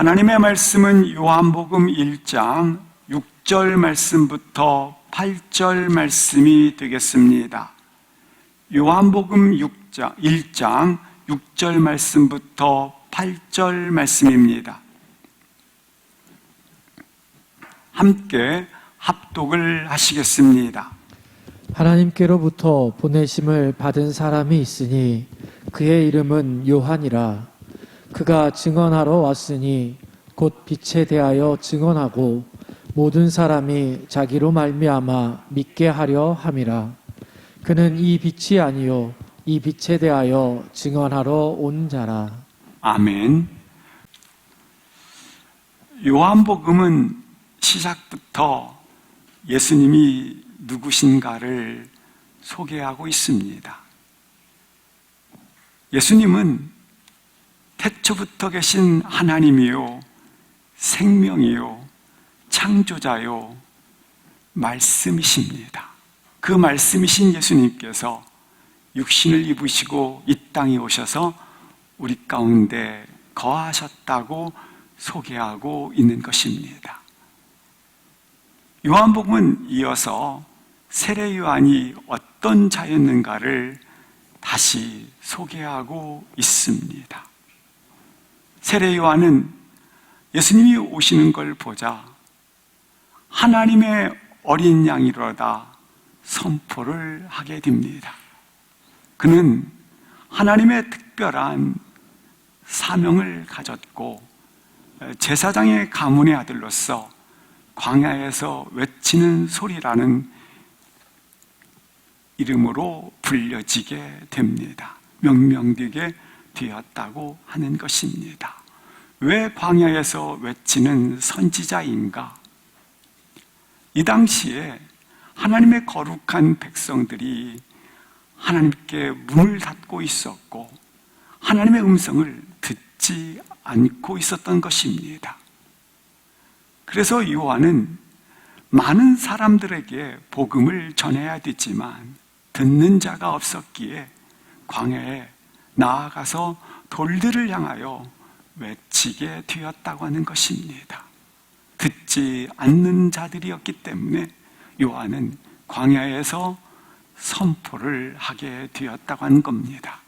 하나님의 말씀은 요한복음 1장 6절 말씀부터 8절 말씀이 되겠습니다. 요한복음 1장 6절 말씀부터 8절 말씀입니다. 함께 합독을 하시겠습니다. 하나님께로부터 보내심을 받은 사람이 있으니 그의 이름은 요한이라. 그가 증언하러 왔으니 곧 빛에 대하여 증언하고 모든 사람이 자기로 말미암아 믿게 하려 함이라. 그는 이 빛이 아니요 이 빛에 대하여 증언하러 온 자라. 아멘. 요한복음은 시작부터 예수님이 누구신가를 소개하고 있습니다. 예수님은 태초부터 계신 하나님이요, 생명이요, 창조자요, 말씀이십니다. 그 말씀이신 예수님께서 육신을 입으시고 이 땅에 오셔서 우리 가운데 거하셨다고 소개하고 있는 것입니다. 요한복음은 이어서 세례 요한이 어떤 자였는가를 다시 소개하고 있습니다. 세례 요한은 예수님이 오시는 걸 보자 하나님의 어린 양이로다 선포를 하게 됩니다. 그는 하나님의 특별한 사명을 가졌고 제사장의 가문의 아들로서 광야에서 외치는 소리라는 이름으로 불려지게 됩니다. 명명되게 되었다고 하는 것입니다. 왜 광야에서 외치는 선지자인가? 이 당시에 하나님의 거룩한 백성들이 하나님께 문을 닫고 있었고 하나님의 음성을 듣지 않고 있었던 것입니다. 그래서 요한은 많은 사람들에게 복음을 전해야 되지만 듣는 자가 없었기에 광야에 나아가서 돌들을 향하여 외치게 되었다고 하는 것입니다. 듣지 않는 자들이었기 때문에 요한은 광야에서 선포를 하게 되었다고 하는 겁니다.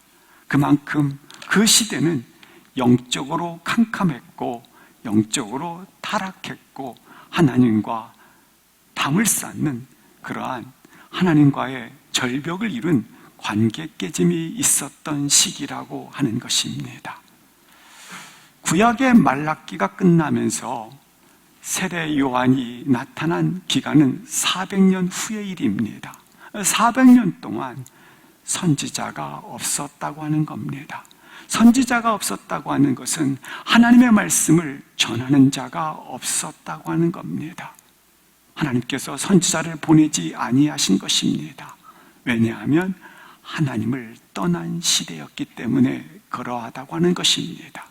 그만큼 그 시대는 영적으로 캄캄했고 영적으로 타락했고 하나님과 담을 쌓는 그러한 하나님과의 절벽을 이룬 관계 깨짐이 있었던 시기라고 하는 것입니다. 구약의 말라기가 끝나면서 세례 요한이 나타난 기간은 400년 후의 일입니다. 400년 동안 선지자가 없었다고 하는 겁니다. 선지자가 없었다고 하는 것은 하나님의 말씀을 전하는 자가 없었다고 하는 겁니다. 하나님께서 선지자를 보내지 아니하신 것입니다. 왜냐하면 하나님을 떠난 시대였기 때문에 그러하다고 하는 것입니다.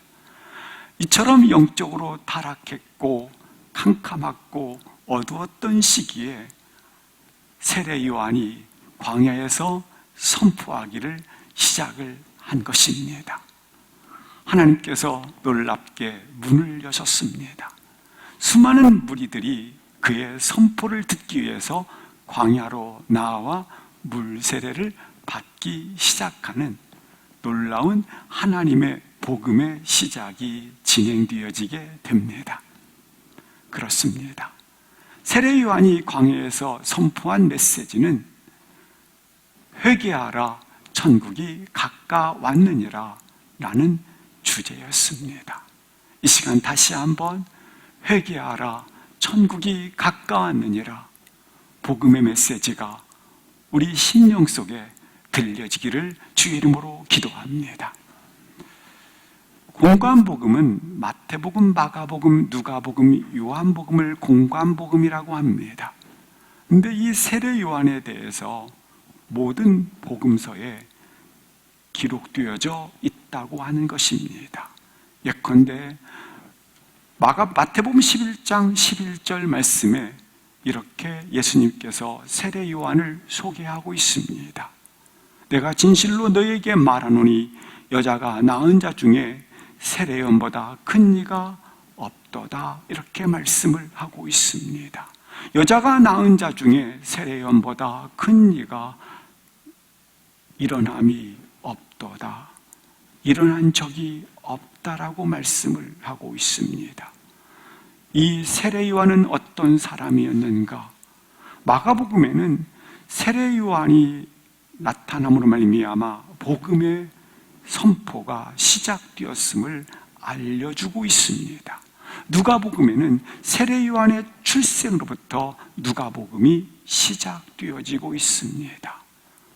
이처럼 영적으로 타락했고 캄캄하고 어두웠던 시기에 세례 요한이 광야에서 선포하기를 시작을 한 것입니다. 하나님께서 놀랍게 문을 여셨습니다. 수많은 무리들이 그의 선포를 듣기 위해서 광야로 나와 물 세례를 받기 시작하는 놀라운 하나님의 복음의 시작이 진행되어지게 됩니다. 그렇습니다. 세례 요한이 광야에서 선포한 메시지는 회개하라 천국이 가까웠느니라 라는 주제였습니다. 이 시간 다시 한번 회개하라 천국이 가까웠느니라 복음의 메시지가 우리 심령 속에 들려지기를 주의 이름으로 기도합니다. 공관복음은 마태복음, 마가복음, 누가복음, 요한복음을 공관복음이라고 합니다. 그런데 이 세례 요한에 대해서 모든 복음서에 기록되어져 있다고 하는 것입니다. 예컨대 마태복음 11장 11절 말씀에 이렇게 예수님께서 세례 요한을 소개하고 있습니다. 내가 진실로 너에게 말하노니 여자가 낳은 자 중에 세례 요한보다 큰 이가 없도다. 이렇게 말씀을 하고 있습니다. 여자가 낳은 자 중에 세례요한보다 큰 이가 일어남이 없도다. 일어난 적이 없다라고 말씀을 하고 있습니다. 이 세례요한은 어떤 사람이었는가? 마가복음에는 세례요한이 나타남으로 말미암아 복음의 선포가 시작되었음을 알려주고 있습니다. 누가복음에는 세례요한의 출생으로부터 누가복음이 시작되어지고 있습니다.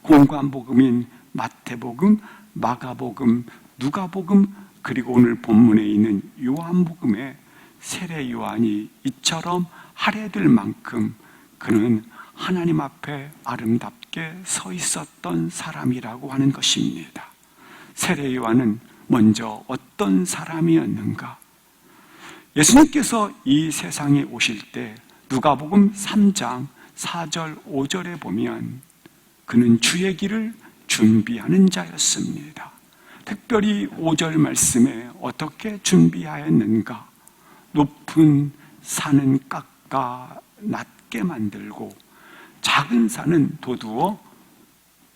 공관복음인 마태복음, 마가복음, 누가복음, 그리고 오늘 본문에 있는 요한복음에 세례요한이 이처럼 할애될 만큼 그는 하나님 앞에 아름답게 서 있었던 사람이라고 하는 것입니다. 세례요한은 먼저 어떤 사람이었는가? 예수님께서 이 세상에 오실 때 누가복음 3장 4절 5절에 보면 그는 주의 길을 준비하는 자였습니다. 특별히 5절 말씀에 어떻게 준비하였는가? 높은 산은 깎아 낮게 만들고 작은 산은 도두어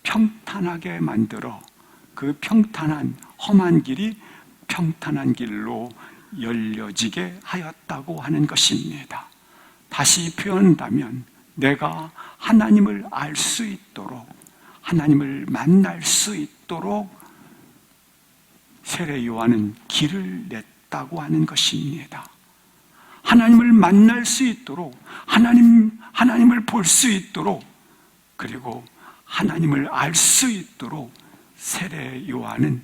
평탄하게 만들어 그 평탄한 험한 길이 평탄한 길로 열려지게 하였다고 하는 것입니다. 다시 표현한다면 내가 하나님을 알 수 있도록, 하나님을 만날 수 있도록 세례요한은 길을 냈다고 하는 것입니다. 하나님을 만날 수 있도록, 하나님을 볼 수 있도록, 그리고 하나님을 알 수 있도록 세례요한은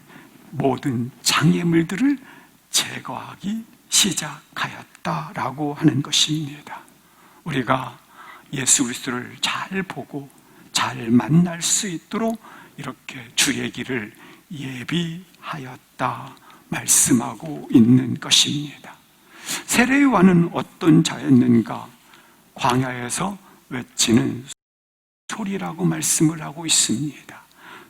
모든 장애물들을 제거하기 시작하였다라고 하는 것입니다. 우리가 예수 그리스도를 잘 보고 잘 만날 수 있도록 이렇게 주의 길을 예비하였다 말씀하고 있는 것입니다. 세례요한은 어떤 자였는가? 광야에서 외치는 소리라고 말씀을 하고 있습니다.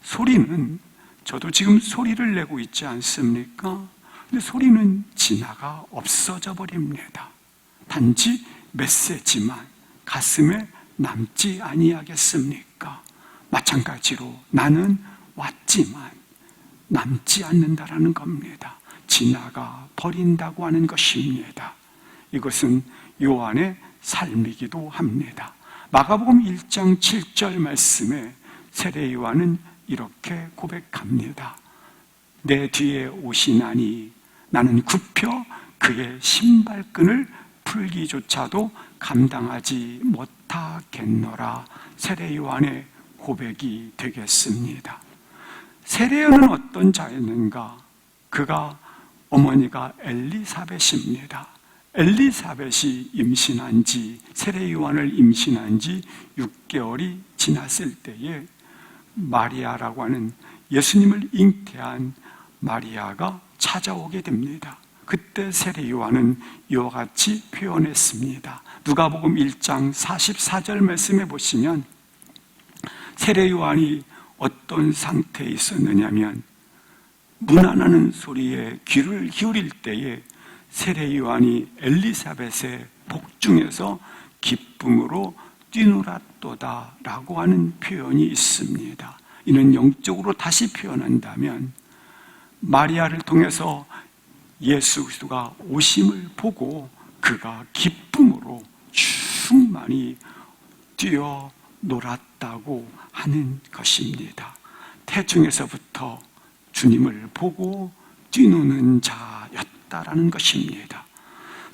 소리는 저도 지금 소리를 내고 있지 않습니까? 근데 소리는 진화가 없어져 버립니다. 단지 메시지만 가슴에 남지 아니하겠습니까? 마찬가지로 나는 왔지만 남지 않는다라는 겁니다. 진화가 버린다고 하는 것입니다. 이것은 요한의 삶이기도 합니다. 마가복음 1장 7절 말씀에 세례요한은 이렇게 고백합니다. 내 뒤에 오시나니 나는 굽혀 그의 신발끈을 풀기조차도 감당하지 못하겠노라. 세례요한의 고백이 되겠습니다. 세례요한은 어떤 자였는가? 그가 어머니가 엘리사벳입니다. 엘리사벳이 임신한 지, 세례요한을 임신한 지 6개월이 지났을 때에 마리아라고 하는 예수님을 잉태한 마리아가 찾아오게 됩니다. 그때 세례요한은 이와 같이 표현했습니다. 누가복음 1장 44절 말씀해 보시면 세례요한이 어떤 상태에 있었느냐면 문안하는 소리에 귀를 기울일 때에 세례요한이 엘리사벳의 복중에서 기쁨으로 뛰놀았도다라고 하는 표현이 있습니다. 이는 영적으로 다시 표현한다면 마리아를 통해서 예수 그리스도가 오심을 보고 그가 기쁨으로 충만히 뛰어놀았다고 하는 것입니다. 태중에서부터 주님을 보고 뛰노는 자였다라는 것입니다.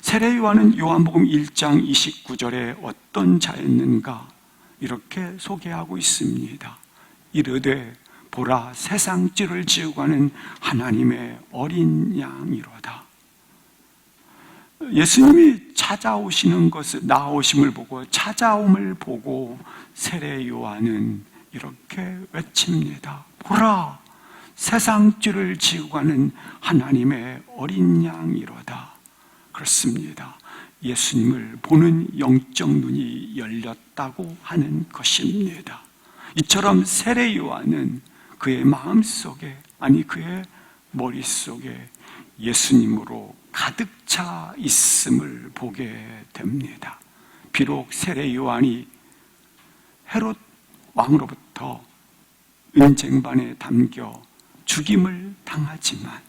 세례요한은 요한복음 1장 29절에 어떤 자였는가? 이렇게 소개하고 있습니다. 이르되 보라 세상죄를 지우고 가는 하나님의 어린 양이로다. 예수님이 찾아오시는 것을, 나오심을 보고 찾아옴을 보고 세례요한은 이렇게 외칩니다. 보라 세상죄를 지우고 가는 하나님의 어린 양이로다. 그렇습니다. 예수님을 보는 영적 눈이 열렸다고 하는 것입니다. 이처럼 세례요한은 그의 마음속에, 아니 그의 머릿속에 예수님으로 가득 차 있음을 보게 됩니다. 비록 세례 요한이 헤롯 왕으로부터 은쟁반에 담겨 죽임을 당하지만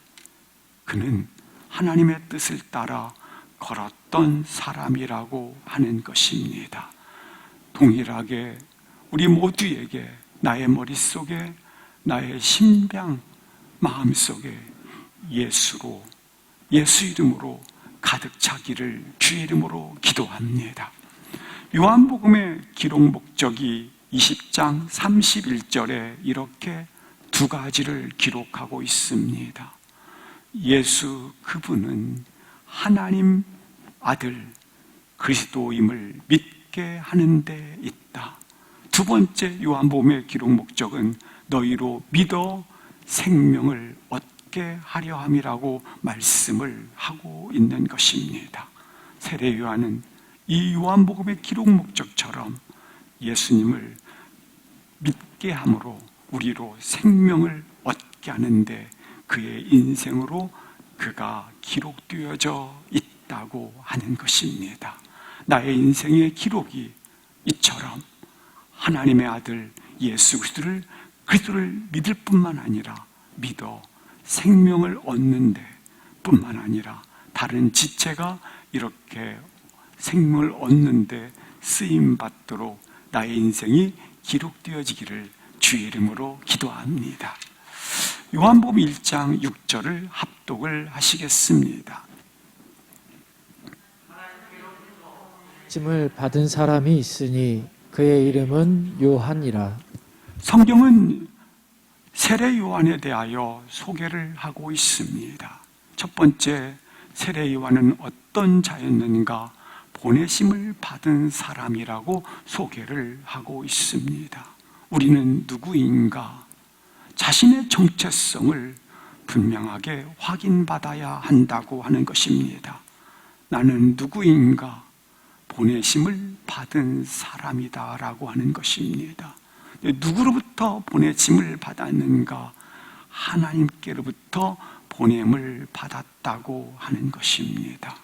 그는 하나님의 뜻을 따라 걸었던 사람이라고 하는 것입니다. 동일하게 우리 모두에게 나의 머릿속에, 나의 심장, 마음속에 예수로, 예수 이름으로 가득 차기를 주의 이름으로 기도합니다. 요한복음의 기록 목적이 20장 31절에 이렇게 두 가지를 기록하고 있습니다. 예수 그분은 하나님 아들 그리스도임을 믿게 하는 데 있다. 두 번째 요한복음의 기록 목적은 너희로 믿어 생명을 얻게 하려 함이라고 말씀을 하고 있는 것입니다. 세례 요한은 이 요한복음의 기록 목적처럼 예수님을 믿게 함으로 우리로 생명을 얻게 하는데 그의 인생으로 그가 기록되어져 있다고 하는 것입니다. 나의 인생의 기록이 이처럼 하나님의 아들 예수 그리스도를 믿을 뿐만 아니라 믿어 생명을 얻는데 뿐만 아니라 다른 지체가 이렇게 생명을 얻는데 쓰임받도록 나의 인생이 기록되어지기를 주의 이름으로 기도합니다. 요한복음 1장 6절을 합독을 하시겠습니다. 찜을 받은 사람이 있으니 그의 이름은 요한이라. 성경은 세례 요한에 대하여 소개를 하고 있습니다. 첫 번째, 세례 요한은 어떤 자였는가? 보내심을 받은 사람이라고 소개를 하고 있습니다. 우리는 누구인가? 자신의 정체성을 분명하게 확인받아야 한다고 하는 것입니다. 나는 누구인가? 보내심을 받은 사람이다라고 하는 것입니다. 누구로부터 보내심을 받았는가? 하나님께로부터 보냄을 받았다고 하는 것입니다.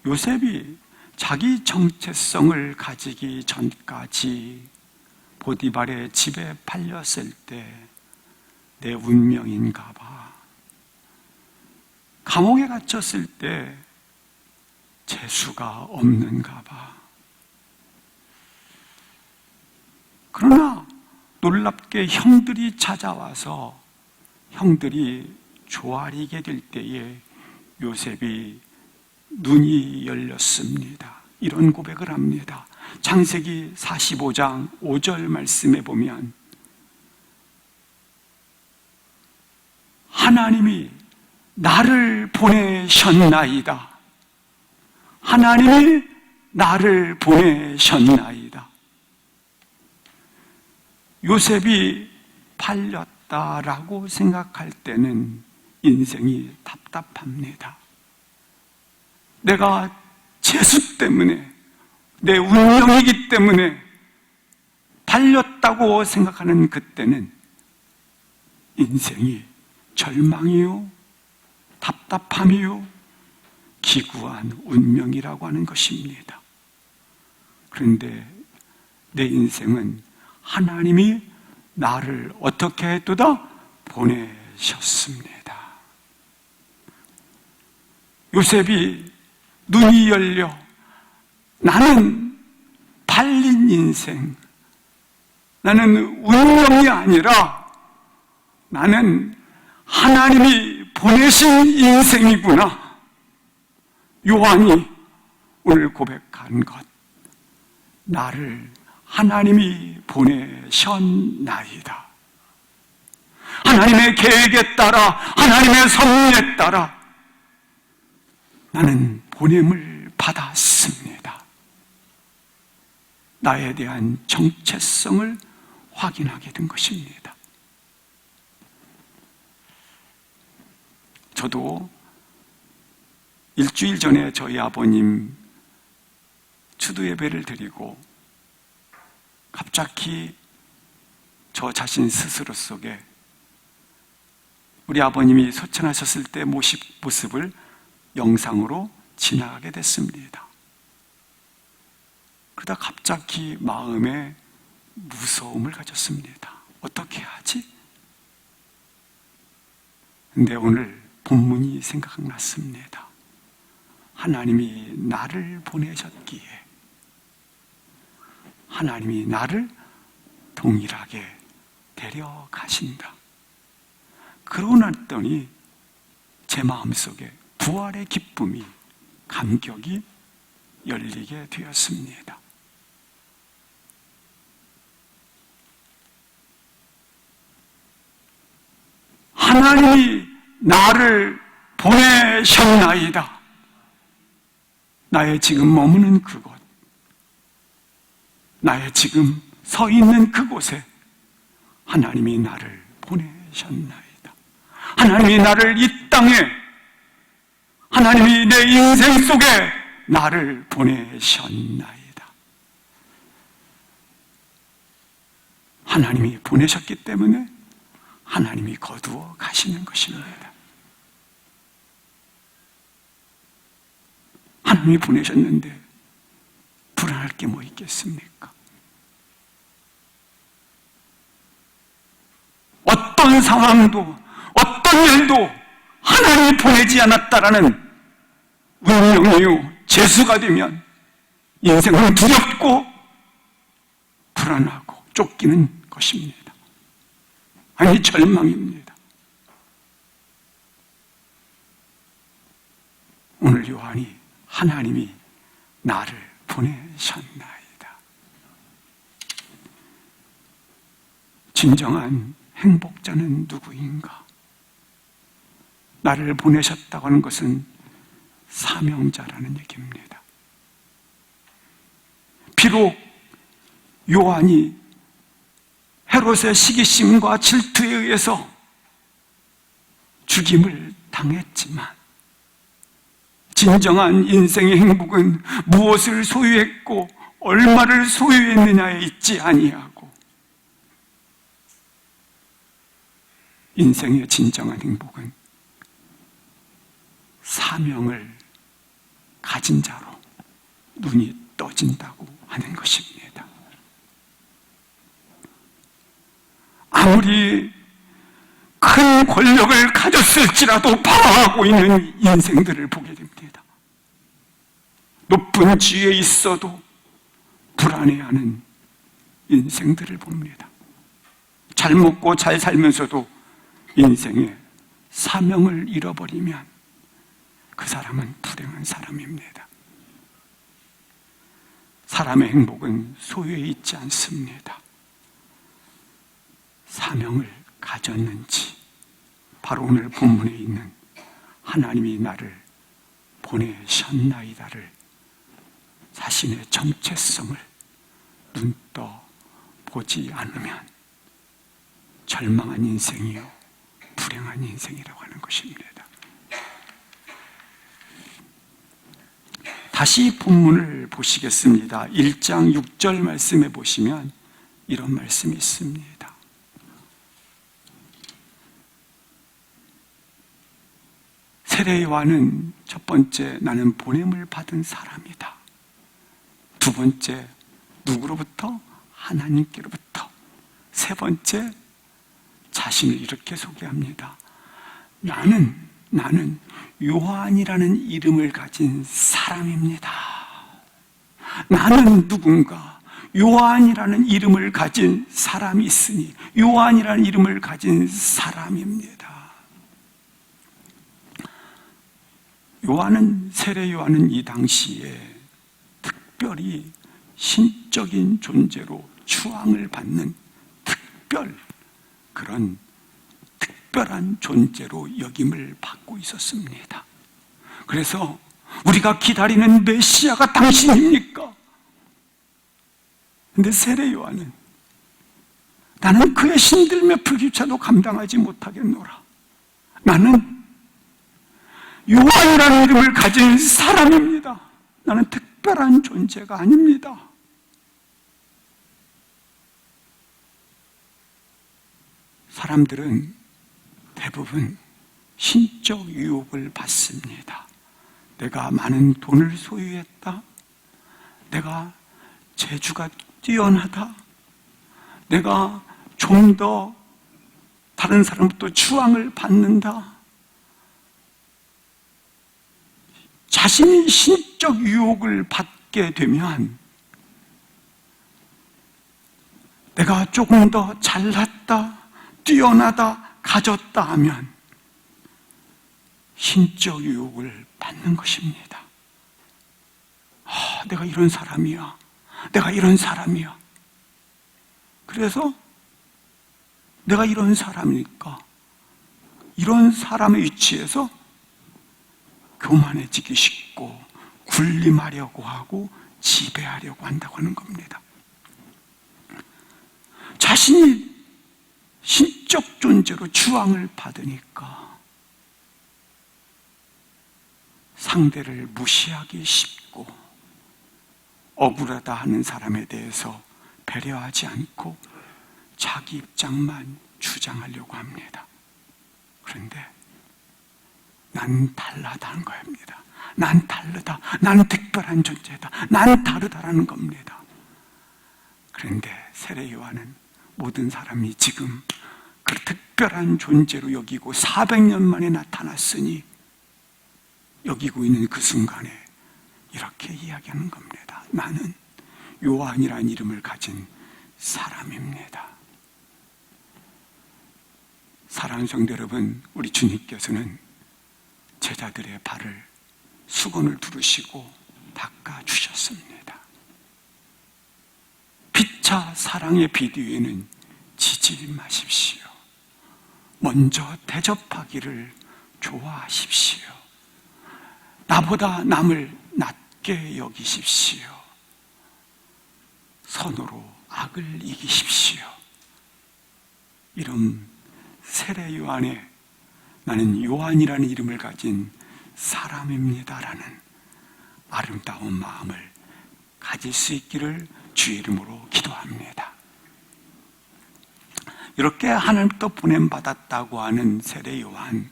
요셉이 자기 정체성을 가지기 전까지 보디발의 집에 팔렸을 때 내 운명인가 봐. 감옥에 갇혔을 때 재수가 없는가 봐. 그러나 놀랍게 형들이 찾아와서 형들이 조아리게 될 때에 요셉이 눈이 열렸습니다. 이런 고백을 합니다. 창세기 45장 5절 말씀에 보면 하나님이 나를 보내셨나이다. 하나님이 나를 보내셨나이다. 요셉이 팔렸다라고 생각할 때는 인생이 답답합니다. 내가 재수 때문에, 내 운명이기 때문에 팔렸다고 생각하는 그때는 인생이 절망이요, 답답함이요, 기구한 운명이라고 하는 것입니다. 그런데 내 인생은 하나님이 나를 어떻게 했도다? 보내셨습니다. 요셉이 눈이 열려 나는 팔린 인생, 나는 운명이 아니라 나는 하나님이 보내신 인생이구나. 요한이 오늘 고백한 것, 나를 하나님이 보내셨나이다. 하나님의 계획에 따라, 하나님의 섭리에 따라 나는 보냄을 받았습니다. 나에 대한 정체성을 확인하게 된 것입니다. 저도 일주일 전에 저희 아버님 추도 예배를 드리고 갑자기 저 자신 스스로 속에 우리 아버님이 소천하셨을 때 모습을 영상으로 지나가게 됐습니다. 그러다 갑자기 마음에 무서움을 가졌습니다. 어떻게 하지? 근데 오늘 본문이 생각났습니다. 하나님이 나를 보내셨기에 하나님이 나를 동일하게 데려가신다. 그러고 났더니 제 마음속에 부활의 기쁨이, 감격이 열리게 되었습니다. 하나님이 나를 보내셨나이다. 나의 지금 머무는 그곳, 나의 지금 서 있는 그곳에 하나님이 나를 보내셨나이다. 하나님이 나를 이 땅에, 하나님이 내 인생 속에 나를 보내셨나이다. 하나님이 보내셨기 때문에 하나님이 거두어 가시는 것입니다. 하나님이 보내셨는데 불안할 게 뭐 있겠습니까? 어떤 상황도, 어떤 일도 하나님이 보내지 않았다라는 운명이요 재수가 되면 인생은 두렵고 불안하고 쫓기는 것입니다. 아니, 절망입니다. 오늘 요한이 하나님이 나를 보내셨나이다. 진정한 행복자는 누구인가? 나를 보내셨다고 하는 것은 사명자라는 얘기입니다. 비록 요한이 헤롯의 시기심과 질투에 의해서 죽임을 당했지만 진정한 인생의 행복은 무엇을 소유했고 얼마를 소유했느냐에 있지 아니하고, 인생의 진정한 행복은 사명을 가진 자로 눈이 떠진다고 하는 것입니다. 아무리 큰 권력을 가졌을지라도 방황하고 있는 인생들을 보게 됩니다. 높은 지위에 있어도 불안해하는 인생들을 봅니다. 잘 먹고 잘 살면서도 인생의 사명을 잃어버리면 그 사람은 불행한 사람입니다. 사람의 행복은 소유에 있지 않습니다. 사명을 가졌는지, 바로 오늘 본문에 있는 하나님이 나를 보내셨나이다를, 자신의 정체성을 눈떠 보지 않으면 절망한 인생이요 불행한 인생이라고 하는 것입니다. 다시 본문을 보시겠습니다. 1장 6절 말씀에 보시면 이런 말씀이 있습니다. 세례 요한은 첫 번째, 나는 보냄을 받은 사람이다. 두 번째, 누구로부터? 하나님께로부터. 세 번째, 자신을 이렇게 소개합니다. 나는 요한이라는 이름을 가진 사람입니다. 나는 누군가 요한이라는 이름을 가진 사람이 있으니 요한이라는 이름을 가진 사람입니다. 세례 요한은 이 당시에 특별히 신적인 존재로 추앙을 받는 그런 특별한 존재로 여김을 받고 있었습니다. 그래서 우리가 기다리는 메시아가 당신입니까? 근데 세례 요한은 나는 그의 신들며 불기차도 감당하지 못하겠노라. 나는 요한이라는 이름을 가진 사람입니다. 나는 특별한 존재가 아닙니다. 사람들은 대부분 신적 유혹을 받습니다. 내가 많은 돈을 소유했다. 내가 재주가 뛰어나다. 내가 좀 더 다른 사람부터 추앙을 받는다. 자신이 신적 유혹을 받게 되면 내가 조금 더 잘났다, 뛰어나다, 가졌다 하면 신적 유혹을 받는 것입니다. 내가 이런 사람이야. 내가 이런 사람이야. 그래서 내가 이런 사람이니까 이런 사람의 위치에서 교만해지기 쉽고 군림하려고 하고 지배하려고 한다고 하는 겁니다. 자신이 신적 존재로 추앙을 받으니까 상대를 무시하기 쉽고 억울하다 하는 사람에 대해서 배려하지 않고 자기 입장만 주장하려고 합니다. 그런데 난 달라다는 겁니다. 난 다르다. 난 특별한 존재다. 난 다르다라는 겁니다. 그런데 세례 요한은 모든 사람이 지금 그 특별한 존재로 여기고 400년 만에 나타났으니 여기고 있는 그 순간에 이렇게 이야기하는 겁니다. 나는 요한이라는 이름을 가진 사람입니다. 사랑하는 성도 여러분, 우리 주님께서는 제자들의 발을 수건을 두르시고 닦아주셨습니다. 피차 사랑의 비디오에는 지지 마십시오. 먼저 대접하기를 좋아하십시오. 나보다 남을 낮게 여기십시오. 선으로 악을 이기십시오. 이런 세례 요한의 나는 요한이라는 이름을 가진 사람입니다라는 아름다운 마음을 가질 수 있기를 주의 이름으로 기도합니다. 이렇게 하나님부터 보냄받았다고 하는 세례 요한,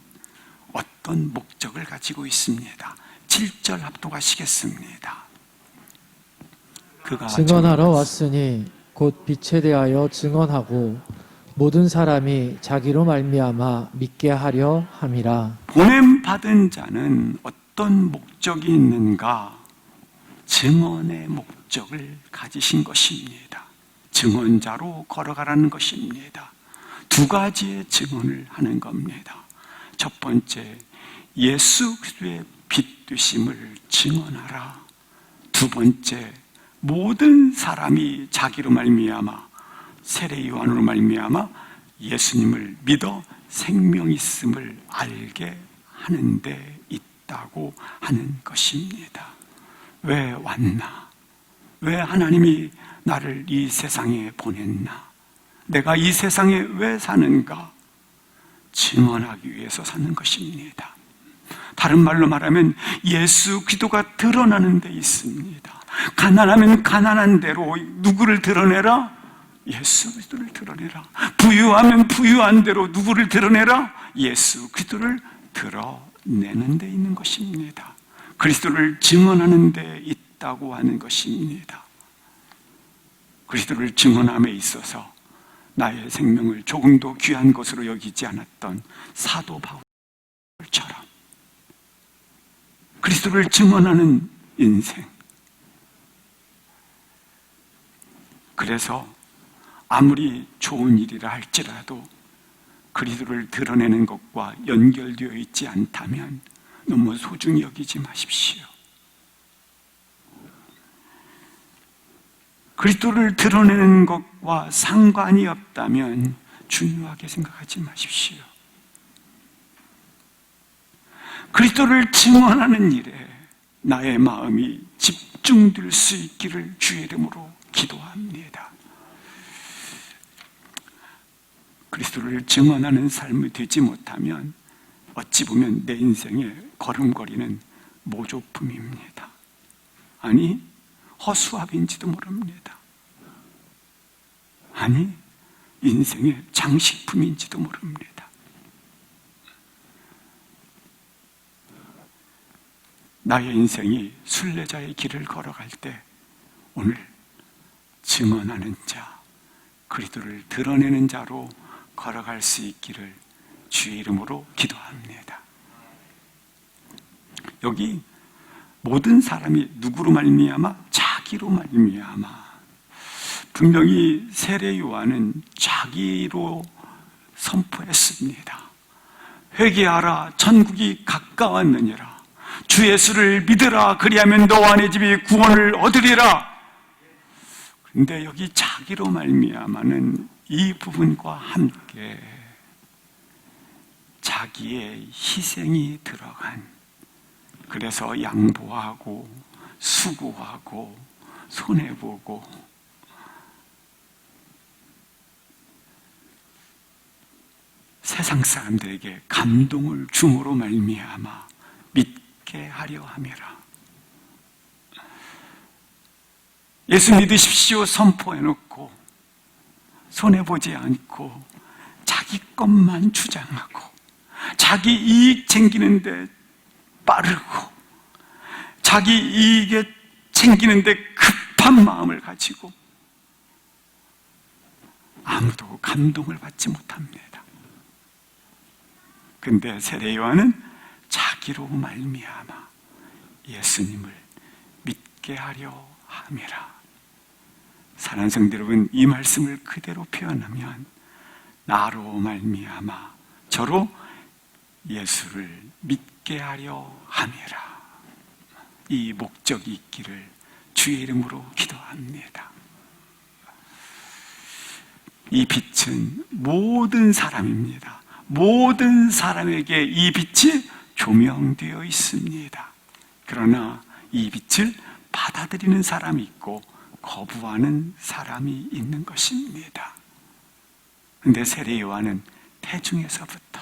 어떤 목적을 가지고 있습니다. 7절 합독하시겠습니다. 그가 증언하러 왔으니 곧 빛에 대하여 증언하고 모든 사람이 자기로 말미암아 믿게 하려 함이라. 보냄받은 자는 어떤 목적이 있는가? 증언의 목적을 가지신 것입니다. 증언자로 걸어가라는 것입니다. 두 가지의 증언을 하는 겁니다. 첫 번째, 예수 그리스도의 빛 되심을 증언하라. 두 번째, 모든 사람이 자기로 말미암아 세례 요한으로 말미암아 예수님을 믿어 생명 있음을 알게 하는 데 있다고 하는 것입니다. 왜 왔나? 왜 하나님이 나를 이 세상에 보냈나? 내가 이 세상에 왜 사는가? 증언하기 위해서 사는 것입니다. 다른 말로 말하면 예수 그리스도가 드러나는 데 있습니다. 가난하면 가난한 대로 누구를 드러내라? 예수 그리스도를 드러내라. 부유하면 부유한 대로 누구를 드러내라? 예수 그리스도를 드러내는 데 있는 것입니다. 그리스도를 증언하는 데 있다고 하는 것입니다. 그리스도를 증언함에 있어서 나의 생명을 조금도 귀한 것으로 여기지 않았던 사도 바울처럼 그리스도를 증언하는 인생. 그래서 아무리 좋은 일이라 할지라도 그리스도를 드러내는 것과 연결되어 있지 않다면 너무 소중히 여기지 마십시오. 그리스도를 드러내는 것과 상관이 없다면 중요하게 생각하지 마십시오. 그리스도를 증언하는 일에 나의 마음이 집중될 수 있기를 주의 이름으로 기도합니다. 그리스도를 증언하는 삶이 되지 못하면 어찌 보면 내 인생에 걸음걸이는 모조품입니다. 아니, 허수아비인지도 모릅니다. 아니, 인생의 장식품인지도 모릅니다. 나의 인생이 순례자의 길을 걸어갈 때 오늘 증언하는 자, 그리스도를 드러내는 자로 걸어갈 수 있기를 주의 이름으로 기도합니다. 여기 모든 사람이 누구로 말미암아? 자기로 말미암아. 분명히 세례 요한은 자기로 선포했습니다. 회개하라, 천국이 가까웠느니라. 주 예수를 믿으라, 그리하면 너와 내 집이 구원을 얻으리라. 그런데 여기 자기로 말미암아는 이 부분과 함께 자기의 희생이 들어간, 그래서 양보하고 수고하고 손해보고 세상 사람들에게 감동을 줌으로 말미암아 믿게 하려 함이라. 예수 믿으십시오 선포해놓고 손해보지 않고 자기 것만 주장하고 자기 이익 챙기는데 빠르고 자기 이익에 챙기는데 급한 마음을 가지고 아무도 감동을 받지 못합니다. 근데 세례 요한은 자기로 말미암아 예수님을 믿게 하려 함이라. 사랑하는 성도 여러분, 이 말씀을 그대로 표현하면 나로 말미암아 저로 예수를 믿게 하려 함이라. 이 목적이 있기를 주의 이름으로 기도합니다. 이 빛은 모든 사람입니다. 모든 사람에게 이 빛이 조명되어 있습니다. 그러나 이 빛을 받아들이는 사람이 있고 거부하는 사람이 있는 것입니다. 그런데 세례 요한은 태중에서부터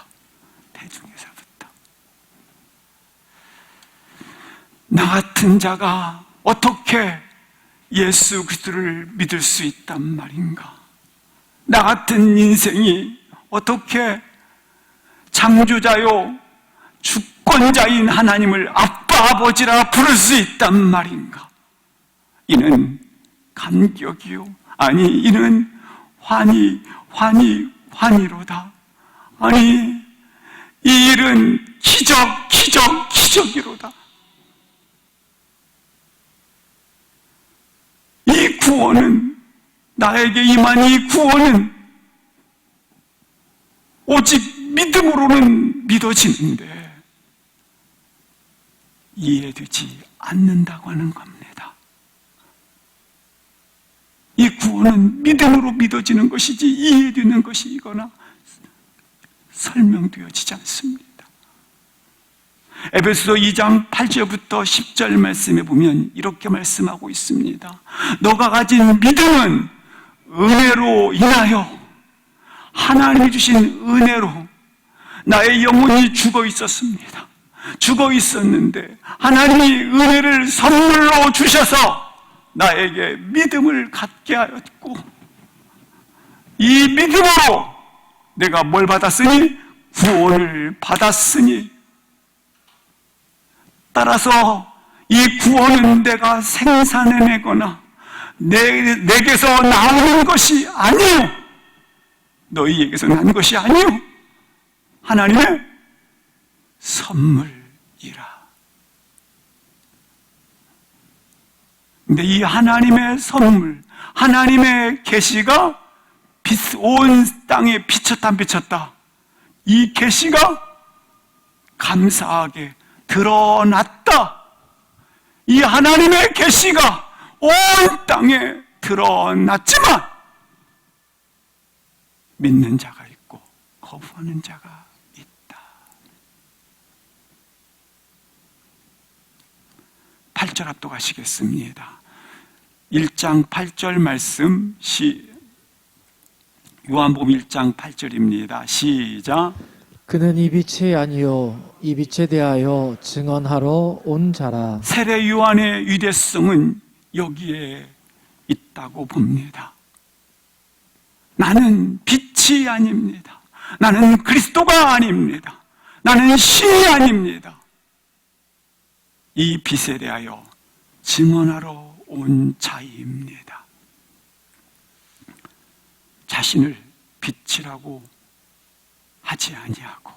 나 같은 자가 어떻게 예수 그리스도를 믿을 수 있단 말인가? 나 같은 인생이 어떻게 창조자요 주권자인 하나님을 아빠 아버지라 부를 수 있단 말인가? 이는 감격이요, 아니 이는 환희로다. 아니 이 일은 기적이로다. 이 구원은, 나에게 임한 이 구원은 오직 믿음으로는 믿어지는데 이해되지 않는다고 하는 겁니다. 이 구원은 믿음으로 믿어지는 것이지 이해되는 것이거나 설명되어지지 않습니다. 에베소서 2장 8절부터 10절 말씀에 보면 이렇게 말씀하고 있습니다. 너가 가진 믿음은 은혜로 인하여, 하나님이 주신 은혜로 나의 영혼이 죽어 있었습니다. 죽어 있었는데 하나님이 은혜를 선물로 주셔서 나에게 믿음을 갖게 하였고, 이 믿음으로 내가 뭘 받았으니? 구원을 받았으니, 따라서 이 구원은 내가 생산해내거나 내게서 나오는 것이 아니요, 너희에게서 난 것이 아니요, 하나님의 선물이라. 근데 이 하나님의 선물, 하나님의 계시가 온 땅에 비쳤다. 이 계시가 감사하게 드러났다. 이 하나님의 계시가 온 땅에 드러났지만 믿는 자가 있고 거부하는 자가 있다. 8절 압도가시겠습니다. 1장 8절 말씀, 요한복음 1장 8절입니다. 시작. 그는 이 빛이 아니요 이 빛에 대하여 증언하러 온 자라. 세례 요한의 위대성은 여기에 있다고 봅니다. 나는 빛이 아닙니다. 나는 그리스도가 아닙니다. 나는 신이 아닙니다. 이 빛에 대하여 증언하러 온 자입니다. 자신을 빛이라고 하지 아니하고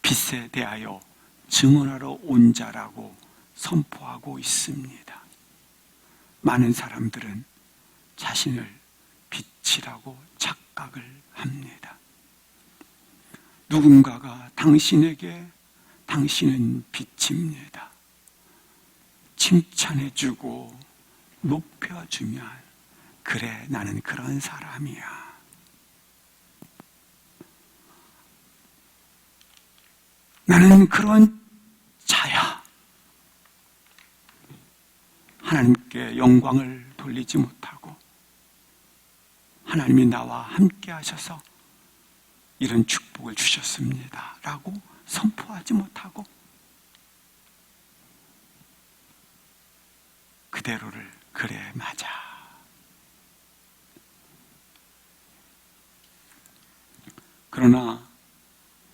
빛에 대하여 증언하러 온 자라고 선포하고 있습니다. 많은 사람들은 자신을 빛이라고 착각을 합니다. 누군가가 당신에게 당신은 빛입니다. 칭찬해주고 높여주면 그래 나는 그런 사람이야. 나는 그런 자야. 하나님께 영광을 돌리지 못하고 하나님이 나와 함께 하셔서 이런 축복을 주셨습니다 라고 선포하지 못하고 그대로를 그래 맞아. 그러나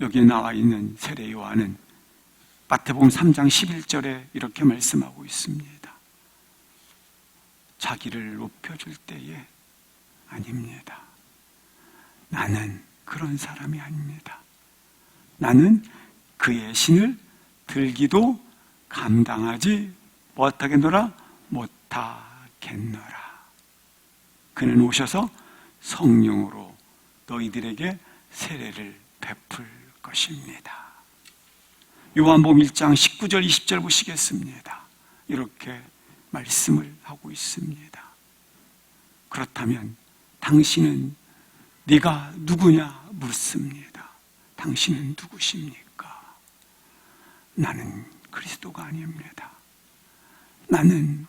여기 나와 있는 세례 요한은 마태복음 3장 11절에 이렇게 말씀하고 있습니다. 자기를 높여줄 때에 아닙니다. 나는 그런 사람이 아닙니다. 나는 그의 신을 들기도 감당하지 못하겠노라. 그는 오셔서 성령으로 너희들에게 세례를 베풀 것입니다. 요한복음 1장 19절 20절 보시겠습니다. 이렇게 말씀을 하고 있습니다. 그렇다면 당신은 네가 누구냐 묻습니다. 당신은 누구십니까? 나는 그리스도가 아닙니다. 나는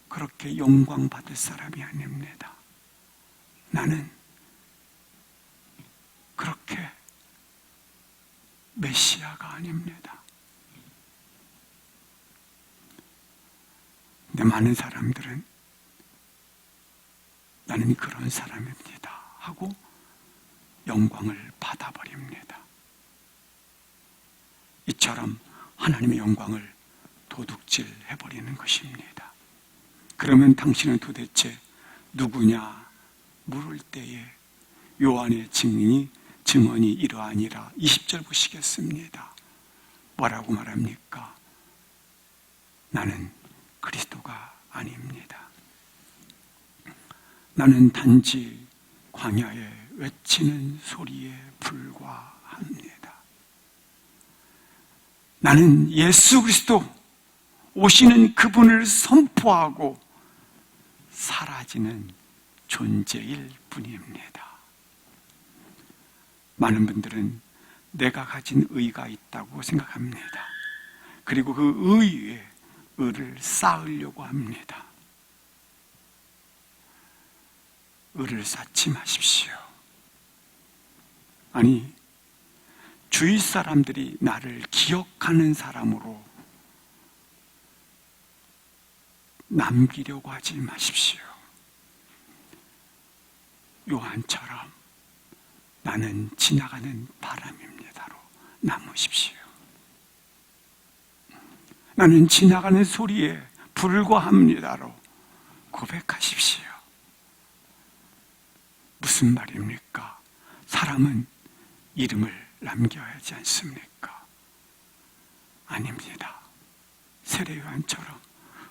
그렇게 영광 받을 사람이 아닙니다. 나는 그렇게 메시아가 아닙니다. 근데 많은 사람들은 나는 그런 사람입니다 하고 영광을 받아버립니다. 이처럼 하나님의 영광을 도둑질해버리는 것입니다. 그러면 당신은 도대체 누구냐 물을 때에 요한의 증언이 이러하니라. 20절 보시겠습니다. 뭐라고 말합니까? 나는 그리스도가 아닙니다. 나는 단지 광야에 외치는 소리에 불과합니다. 나는 예수 그리스도 오시는 그분을 선포하고 사라지는 존재일 뿐입니다. 많은 분들은 내가 가진 의가 있다고 생각합니다. 그리고 그 의 위에 의를 쌓으려고 합니다. 의를 쌓지 마십시오. 아니, 주위 사람들이 나를 기억하는 사람으로 남기려고 하지 마십시오. 요한처럼 나는 지나가는 바람입니다로 남으십시오. 나는 지나가는 소리에 불과합니다로 고백하십시오. 무슨 말입니까? 사람은 이름을 남겨야 하지 않습니까? 아닙니다. 세례 요한처럼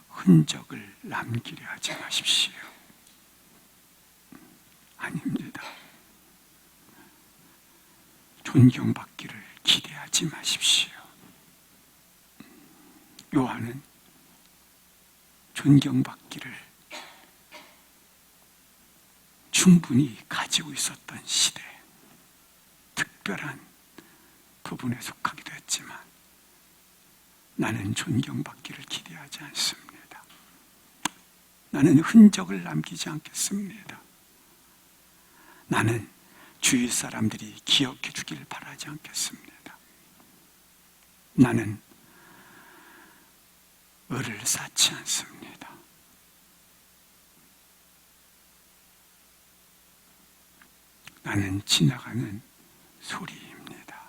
흔적을 남기려 하지 마십시오. 아닙니다. 존경받기를 기대하지 마십시오. 요한은 존경받기를 충분히 가지고 있었던 시대, 특별한 부분에 속하기도 했지만 나는 존경받기를 기대하지 않습니다. 나는 흔적을 남기지 않겠습니다. 나는 주위 사람들이 기억해 주길 바라지 않겠습니다. 나는 의를 쌓지 않습니다. 나는 지나가는 소리입니다.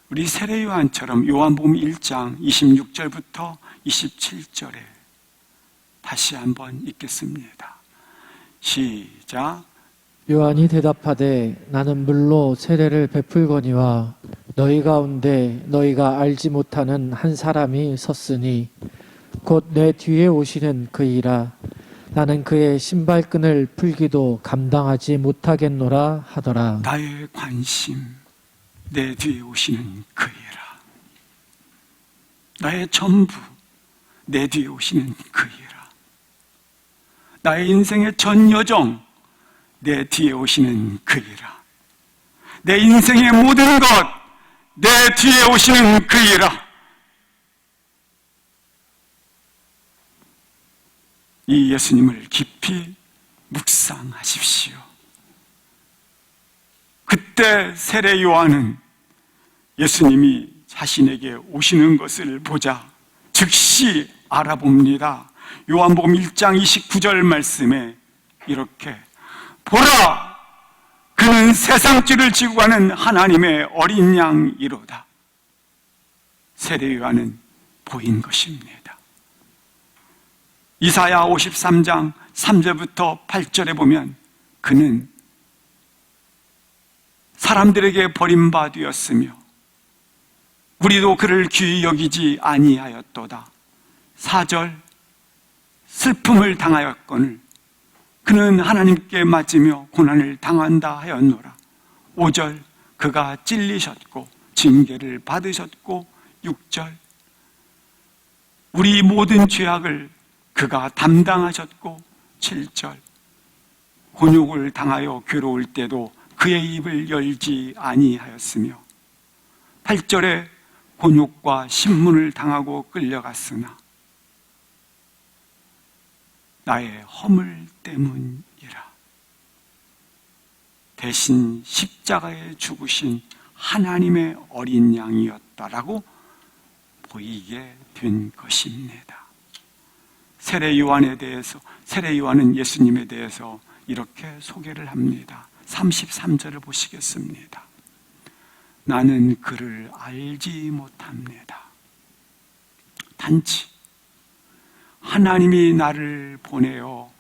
우리 세례 요한처럼 요한복음 1장 26절부터 27절에 다시 한번 읽겠습니다. 시작. 요한이 대답하되 나는 물로 세례를 베풀거니와 너희 가운데 너희가 알지 못하는 한 사람이 섰으니 곧 내 뒤에 오시는 그이라. 나는 그의 신발끈을 풀기도 감당하지 못하겠노라 하더라. 나의 관심, 내 뒤에 오시는 그이라. 나의 전부, 내 뒤에 오시는 그이라. 나의 인생의 전 여정, 내 뒤에 오시는 그이라. 내 인생의 모든 것, 내 뒤에 오시는 그이라. 이 예수님을 깊이 묵상하십시오. 그때 세례 요한은 예수님이 자신에게 오시는 것을 보자 즉시 알아봅니다. 요한복음 1장 29절 말씀에 이렇게 보라! 그는 세상죄를 지고 가는 하나님의 어린 양이로다. 세례 요한은 보인 것입니다. 이사야 53장 3절부터 8절에 보면 그는 사람들에게 버림받았으며 우리도 그를 귀히 여기지 아니하였도다. 4절 슬픔을 당하였거늘 그는 하나님께 맞으며 고난을 당한다 하였노라. 5절 그가 찔리셨고 징계를 받으셨고 6절 우리 모든 죄악을 그가 담당하셨고 7절 곤욕을 당하여 괴로울 때도 그의 입을 열지 아니하였으며 8절에 곤욕과 신문을 당하고 끌려갔으나 나의 허물 때문이라. 대신 십자가에 죽으신 하나님의 어린 양이었다라고 보이게 된 것입니다. 세례 요한은 예수님에 대해서 이렇게 소개를 합니다. 33절을 보시겠습니다. 나는 그를 알지 못합니다. 단지 하나님이 나를 보내어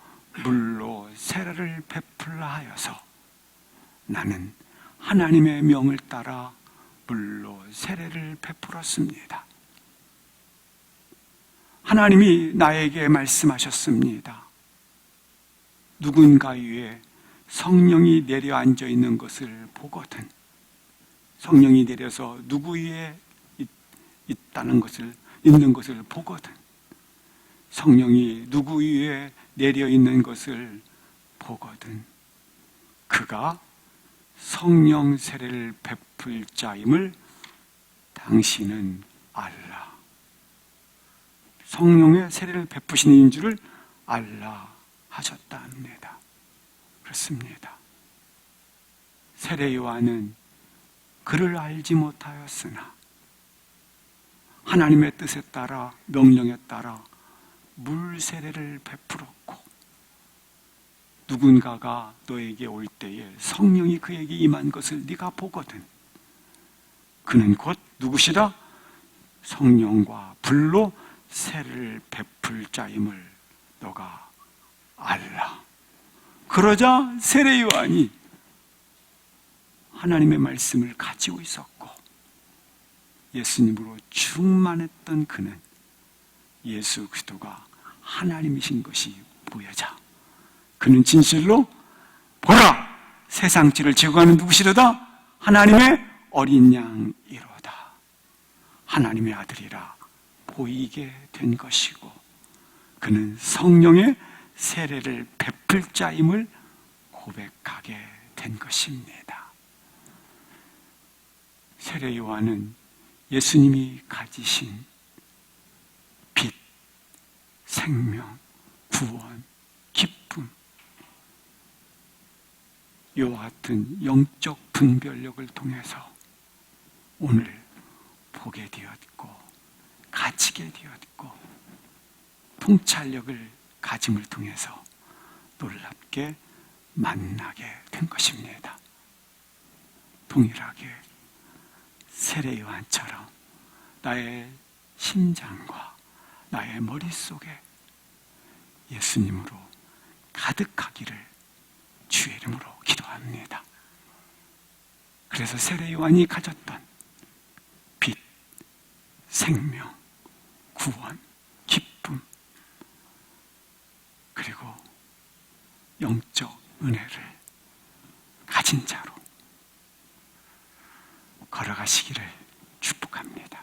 물로 세례를 베풀라 하여서 나는 하나님의 명을 따라 물로 세례를 베풀었습니다. 하나님이 나에게 말씀하셨습니다. 누군가 위에 성령이 내려앉아 있는 것을 보거든. 성령이 내려서 누구 위에 있는 것을 보거든. 성령이 누구 위에 내려 있는 것을 보거든. 그가 성령 세례를 베풀 자임을 당신은 알라. 성령의 세례를 베푸시는 이인 줄을 알라 하셨다 합니다. 그렇습니다. 세례 요한은 그를 알지 못하였으나 하나님의 뜻에 따라 명령에 따라 물 세례를 베풀었고 누군가가 너에게 올 때에 성령이 그에게 임한 것을 네가 보거든. 그는 곧 누구시다? 성령과 불로 세례를 베풀 자임을 너가 알라. 그러자 세례 요한이 하나님의 말씀을 가지고 있었고 예수님으로 충만했던 그는 예수 그리스도가 하나님이신 것이 보여자 그는 진실로 보라! 세상 죄를 지고 가는 누구시로다? 하나님의 어린 양이로다. 하나님의 아들이라 보이게 된 것이고 그는 성령의 세례를 베풀 자임을 고백하게 된 것입니다. 세례 요한은 예수님이 가지신 빛, 생명, 구원, 기쁨, 이와 같은 영적 분별력을 통해서 오늘 보게 되었고 가지게 되었고 통찰력을 가짐을 통해서 놀랍게 만나게 된 것입니다. 동일하게 세례 요한처럼 나의 심장과 나의 머릿속에 예수님으로 가득하기를 주의 이름으로 기도합니다. 그래서 세례 요한이 가졌던 빛, 생명, 구원, 기쁨, 그리고 영적 은혜를 가진 자로 걸어가시기를 축복합니다.